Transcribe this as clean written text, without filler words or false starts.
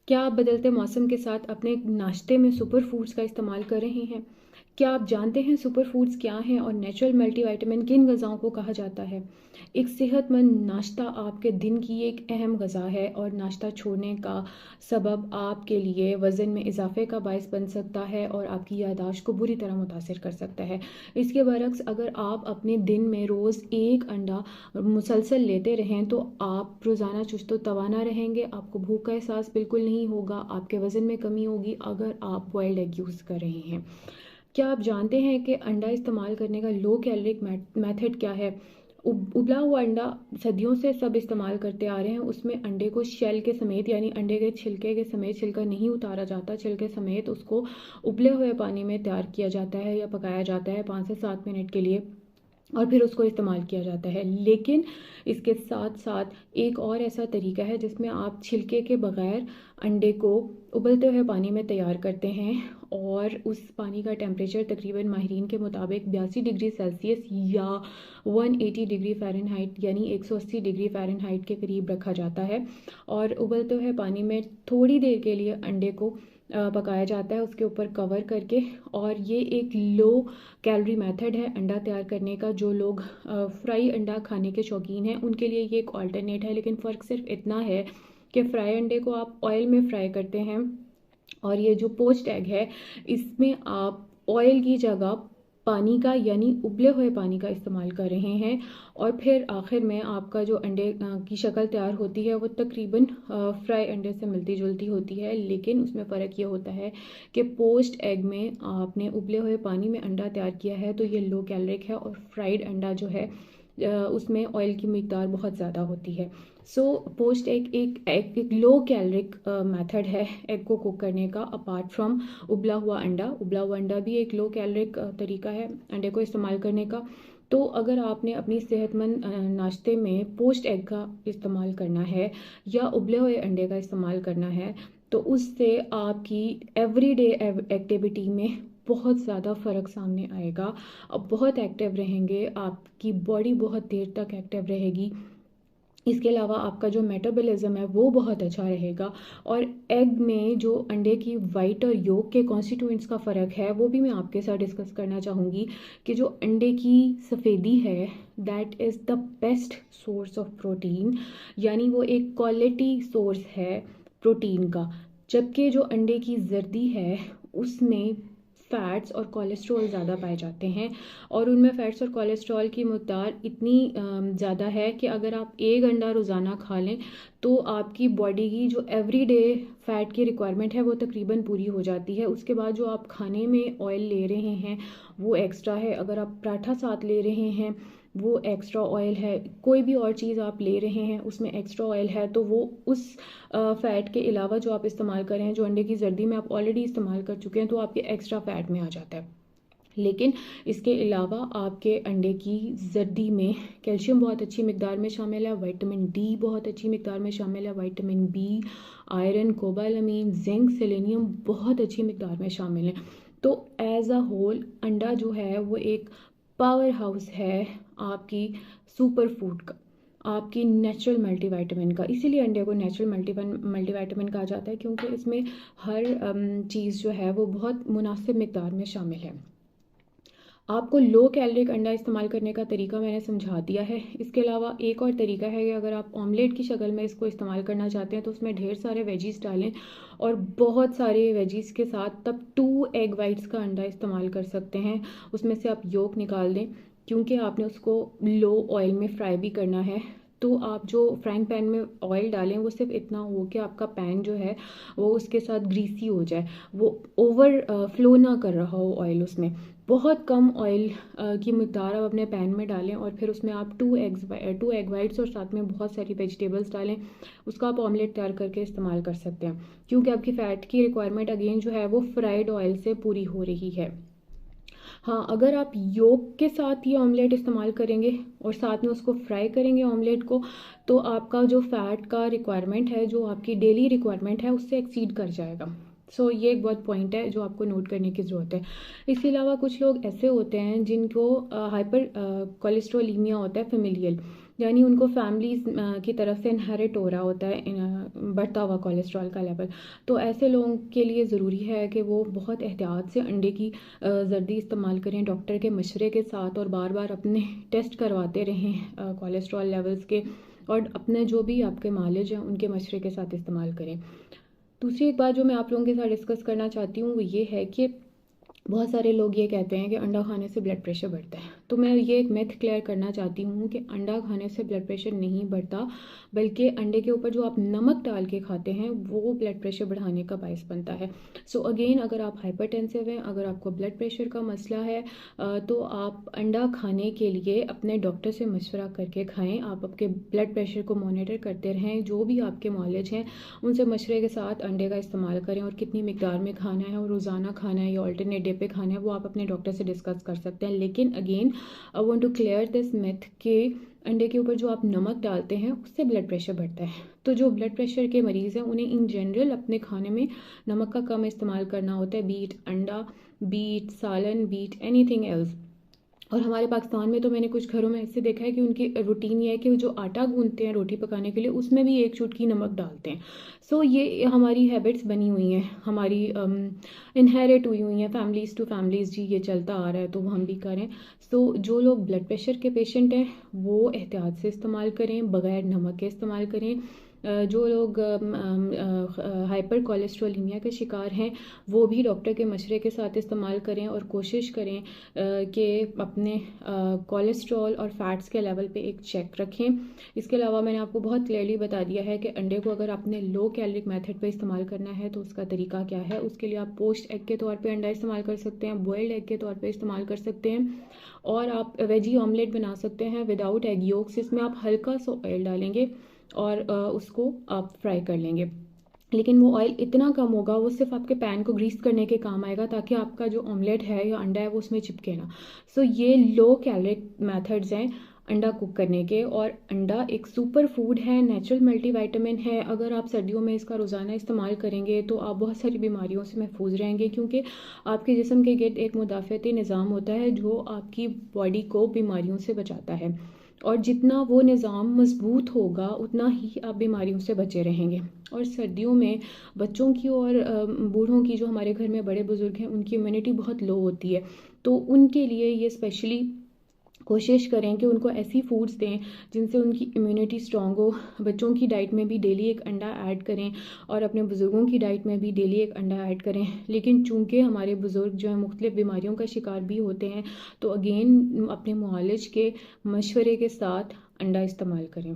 क्या आप बदलते मौसम के साथ अपने नाश्ते में सुपर फूड्स का इस्तेमाल कर रहे हैं? क्या आप जानते हैं सुपर फूड्स क्या हैं और नेचुरल मल्टीविटामिन किन ग़िज़ाओं को कहा जाता है? एक सेहतमंद नाश्ता आपके दिन की एक अहम ग़िज़ा है और नाश्ता छोड़ने का सबब आपके लिए वज़न में इजाफे का बायस बन सकता है और आपकी याददाश्त को बुरी तरह मुतासिर कर सकता है। इसके बरक्स अगर आप अपने दिन में रोज़ एक अंडा मुसलसल लेते रहें तो आप रोज़ाना चुस्त व तवाना रहेंगे, आपको भूख का एहसास बिल्कुल नहीं होगा, आपके वज़न में कमी होगी अगर आप बॉइल्ड एग यूज़ कर रहे हैं। क्या आप जानते हैं कि अंडा इस्तेमाल करने का लो कैलोरिक मेथड क्या है? उबला हुआ अंडा सदियों से सब इस्तेमाल करते आ रहे हैं। उसमें अंडे को शेल के समेत यानी अंडे के छिलके के समेत छिलका नहीं उतारा जाता, छिलके समेत उसको उबले हुए पानी में तैयार किया जाता है या पकाया जाता है 5 से 7 मिनट के लिए और फिर उसको इस्तेमाल किया जाता है। लेकिन इसके साथ साथ एक और ऐसा तरीका है जिसमें आप छिलके के बग़ैर अंडे को उबलते हुए पानी में तैयार करते हैं और उस पानी का टेम्परेचर तकरीबन माहिरीन के मुताबिक 82 डिग्री सेल्सियस या 180 डिग्री फ़ारेनहाइट यानी 180 डिग्री फ़ारेनहाइट के करीब रखा जाता है और उबलते हुए पानी में थोड़ी देर के लिए अंडे को पकाया जाता है उसके ऊपर कवर करके। और ये एक लो कैलोरी मेथड है अंडा तैयार करने का। जो लोग फ्राई अंडा खाने के शौकीन हैं उनके लिए ये एक अल्टरनेट है, लेकिन फ़र्क सिर्फ इतना है कि फ्राई अंडे को आप ऑयल में फ्राई करते हैं और ये जो पोच्ड एग है इसमें आप ऑयल की जगह पानी का यानी उबले हुए पानी का इस्तेमाल कर रहे हैं और फिर आखिर में आपका जो अंडे की शक्ल तैयार होती है वो तकरीबन फ्राई अंडे से मिलती जुलती होती है, लेकिन उसमें फ़र्क ये होता है कि पोच्ड एग में आपने उबले हुए पानी में अंडा तैयार किया है तो ये लो कैलोरिक है और फ्राइड अंडा जो है उसमें ऑयल की मिकदार बहुत ज़्यादा होती है। सो पोच्ड एग एक लो कैलोरिक मेथड है एग को कुक करने का अपार्ट फ्रॉम उबला हुआ अंडा। उबला हुआ अंडा भी एक लो कैलोरिक तरीका है अंडे को इस्तेमाल करने का। तो अगर आपने अपनी सेहतमंद नाश्ते में पोच्ड एग का इस्तेमाल करना है या उबले हुए अंडे का इस्तेमाल करना है तो उससे आपकी एवरीडे एक्टिविटी में बहुत ज़्यादा फ़र्क सामने आएगा। आप बहुत एक्टिव रहेंगे, आपकी बॉडी बहुत देर तक एक्टिव रहेगी। इसके अलावा आपका जो मेटाबॉलिज्म है वो बहुत अच्छा रहेगा और एग में जो अंडे की वाइट और योक के कॉन्स्टिट्यूएंट्स का फ़र्क है वो भी मैं आपके साथ डिस्कस करना चाहूँगी कि जो अंडे की सफ़ेदी है that is the best source of protein, यानी वो एक क्वालिटी सोर्स है प्रोटीन का, जबकि जो अंडे की जर्दी है उसमें फ़ैट्स और कोलेस्ट्रॉल ज़्यादा पाए जाते हैं और उनमें फ़ैट्स और कोलेस्ट्रॉल की मकदार इतनी ज़्यादा है कि अगर आप एक अंडा रोज़ाना खा लें तो आपकी बॉडी की जो एवरीडे फ़ैट की रिक्वायरमेंट है वो तकरीबन पूरी हो जाती है। उसके बाद जो आप खाने में ऑयल ले रहे हैं वो एक्स्ट्रा है, अगर आप पराठा साथ ले रहे हैं वो एक्स्ट्रा ऑयल है, कोई भी और चीज़ आप ले रहे हैं उसमें एक्स्ट्रा ऑयल है, तो वो उस फ़ैट के अलावा जो आप इस्तेमाल कर रहे हैं जो अंडे की जर्दी में आप ऑलरेडी इस्तेमाल कर चुके हैं तो आपके एक्स्ट्रा फ़ैट में आ जाता है। लेकिन इसके अलावा आपके अंडे की जर्दी में कैल्शियम बहुत अच्छी मिकदार में शामिल है, विटामिन डी बहुत अच्छी मिकदार में शामिल है, vitamin B, iron, cobalamin, zinc, selenium बहुत अच्छी मिकदार में शामिल है। तो एज अ होल अंडा जो है वो एक पावर हाउस है आपकी सुपर फूड का, आपकी नेचुरल मल्टीविटामिन का। इसीलिए अंडे को नेचुरल मल्टीविटामिन कहा जाता है क्योंकि इसमें हर चीज़ जो है वो बहुत मुनासिब मिकदार में शामिल है। आपको लो कैलोरिक अंडा इस्तेमाल करने का तरीका मैंने समझा दिया है। इसके अलावा एक और तरीका है कि अगर आप ऑमलेट की शक्ल में इसको इस्तेमाल करना चाहते हैं तो उसमें ढेर सारे वेजीज़ डालें और बहुत सारे वेजीज़ के साथ तब 2 एग वाइट्स का अंडा इस्तेमाल कर सकते हैं। उसमें से आप योक निकाल दें क्योंकि आपने उसको लो ऑयल में फ्राई भी करना है। तो आप जो फ्राइंग पैन में ऑयल डालें वो सिर्फ इतना हो कि आपका पैन जो है वो उसके साथ ग्रीसी हो जाए, वो ओवर फ्लो ना कर रहा हो ऑयल उसमें। बहुत कम ऑयल की मिकदार आप अपने पैन में डालें और फिर उसमें आप 2 एग वाइट्स और साथ में बहुत सारी वेजिटेबल्स डालें। उसका आप ऑमलेट तैयार करके इस्तेमाल कर सकते हैं क्योंकि आपकी फ़ैट की रिक्वायरमेंट अगेन जो है वो फ्राइड ऑयल से पूरी हो रही है। हाँ, अगर आप योक के साथ ये ऑमलेट इस्तेमाल करेंगे और साथ में उसको फ्राई करेंगे ऑमलेट को तो आपका जो फ़ैट का रिक्वायरमेंट है जो आपकी डेली रिक्वायरमेंट है उससे एक्सीड कर जाएगा। सो ये एक बहुत पॉइंट है जो आपको नोट करने की ज़रूरत है। इसके अलावा कुछ लोग ऐसे होते हैं जिनको हाइपर कोलेस्ट्रोलीमिया होता है फेमिलियल, यानी उनको फैमिलीज की तरफ से इनहेरिट हो रहा होता है बढ़ता हुआ कोलेस्ट्रॉल का लेवल। तो ऐसे लोगों के लिए ज़रूरी है कि वो बहुत एहतियात से अंडे की जर्दी इस्तेमाल करें डॉक्टर के मशवरे के साथ, और बार बार अपने टेस्ट करवाते रहें कोलेस्ट्रॉल लेवल्स के, और अपने जो भी आपके मालिज हैं उनके मशवरे के साथ इस्तेमाल करें। दूसरी एक बात जो मैं आप लोगों के साथ डिस्कस करना चाहती हूँ वो ये है कि बहुत सारे लोग ये कहते हैं कि अंडा खाने से ब्लड प्रेशर बढ़ता है। तो मैं ये एक मिथ क्लियर करना चाहती हूँ कि अंडा खाने से ब्लड प्रेशर नहीं बढ़ता, बल्कि अंडे के ऊपर जो आप नमक डाल के खाते हैं वो ब्लड प्रेशर बढ़ाने का बायस बनता है। सो अगेन, अगर आप हाइपरटेंसिव हैं, अगर आपको ब्लड प्रेशर का मसला है, तो आप अंडा खाने के लिए अपने डॉक्टर से मशवरा करके खाएँ। आप आपके ब्लड प्रेशर को मॉनिटर करते रहें, जो भी आपके मॉलेज हैं उनसे मशवरे के साथ अंडे का इस्तेमाल करें, और कितनी मिकदार में खाना है और रोज़ाना खाना है या ऑल्टरनेट डे पे खाना है वो आप अपने डॉक्टर से डिस्कस कर सकते हैं। लेकिन again I want to clear this myth कि अंडे के ऊपर जो आप नमक डालते हैं उससे ब्लड प्रेशर बढ़ता है। तो जो ब्लड प्रेशर के मरीज़ हैं उन्हें इन जनरल अपने खाने में नमक का कम इस्तेमाल करना होता है, बीट अंडा, बीट सालन, बीट एनीथिंग एल्स। और हमारे पाकिस्तान में तो मैंने कुछ घरों में ऐसे देखा है कि उनकी रूटीन ये है कि जो आटा गूंथते हैं रोटी पकाने के लिए उसमें भी एक चुटकी नमक डालते हैं। सो ये हमारी हैबिट्स बनी हुई हैं, हमारी इनहेरिट हुई हैं, फैमिलीज़ टू फैमिलीज़, जी ये चलता आ रहा है तो वो हम भी करें। सो जो लोग ब्लड प्रेशर के पेशेंट हैं वो एहतियात से इस्तेमाल करें, बग़ैर नमक के इस्तेमाल करें। जो लोग हाइपर कोलेस्ट्रोलीमिया के शिकार हैं वो भी डॉक्टर के मशवरे के साथ इस्तेमाल करें, और कोशिश करें कि अपने कोलेस्ट्रॉल और फैट्स के लेवल पे एक चेक रखें। इसके अलावा मैंने आपको बहुत क्लियरली बता दिया है कि अंडे को अगर आपने लो कैलोरिक मेथड पे इस्तेमाल करना है तो उसका तरीका क्या है। उसके लिए आप पोस्ट एग के तौर पे अंडा इस्तेमाल कर सकते हैं, बॉयल्ड एग के तौर पे इस्तेमाल कर सकते हैं, और आप वेजी ऑमलेट बना सकते हैं विदाउट एग योक्स। इसमें आप हल्का सा ऑयल डालेंगे और उसको आप फ्राई कर लेंगे, लेकिन वो ऑयल इतना कम होगा वो सिर्फ आपके पैन को ग्रीस करने के काम आएगा ताकि आपका जो ऑमलेट है या अंडा है वो उसमें चिपके ना। सो ये लो कैलोरिक मेथड्स हैं अंडा कुक करने के, और अंडा एक सुपर फूड है, नेचुरल मल्टीविटामिन है। अगर आप सर्दियों में इसका रोज़ाना इस्तेमाल करेंगे तो आप बहुत सारी बीमारियों से महफूज रहेंगे, क्योंकि आपके जिस्म के गिर्द एक मुदाफ़ती निज़ाम होता है जो आपकी बॉडी को बीमारियों से बचाता है, और जितना वो निज़ाम मजबूत होगा उतना ही आप बीमारियों से बचे रहेंगे। और सर्दियों में बच्चों की और बूढ़ों की, जो हमारे घर में बड़े बुज़ुर्ग हैं, उनकी इम्यूनिटी बहुत लो होती है, तो उनके लिए ये स्पेशली कोशिश करें कि उनको ऐसी फूड्स दें जिनसे उनकी इम्यूनिटी स्ट्रॉन्ग हो। बच्चों की डाइट में भी डेली एक अंडा ऐड करें, और अपने बुज़ुर्गों की डाइट में भी डेली एक अंडा ऐड करें। लेकिन चूंकि हमारे बुज़ुर्ग जो हैं मुख्तलिफ़ बीमारियों का शिकार भी होते हैं, तो अगेन अपने मुआलिज के मशवरे के साथ अंडा इस्तेमाल करें।